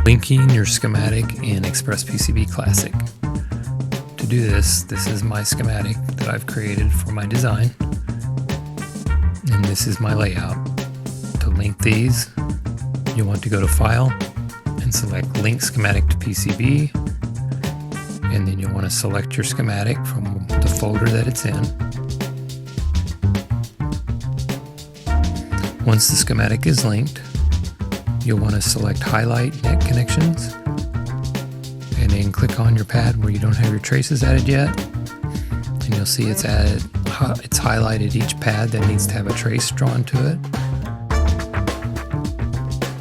Linking your schematic in ExpressPCB Classic. To do this is my schematic that I've created for my design, and this is my layout. To link these, you want to go to File and select Link Schematic to PCB, and then you'll want to select your schematic from the folder that it's in. Once the schematic is linked, you'll want to select Highlight Net Connections, and then click on your pad where you don't have your traces added yet, and you'll see it's highlighted each pad that needs to have a trace drawn to it.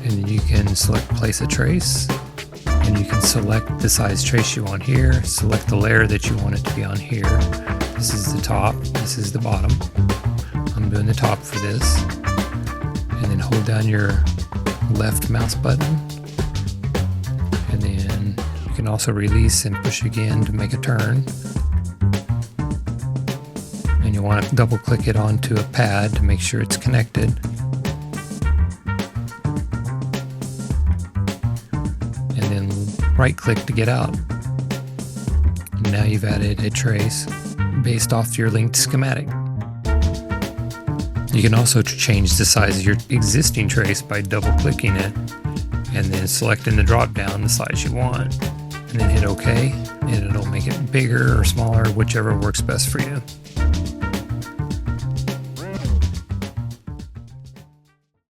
And then you can select Place a Trace, and you can select the size trace you want here, select the layer that you want it to be on here. This is the top, this is the bottom. I'm doing the top for this. And then hold down your left mouse button, and then you can also release and push again to make a turn. And you want to double click it onto a pad to make sure it's connected. And then right click to get out. And now you've added a trace based off your linked schematic. You can also change the size of your existing trace by double clicking it and then selecting the drop down the size you want, and then hit OK, and it'll make it bigger or smaller, whichever works best for you.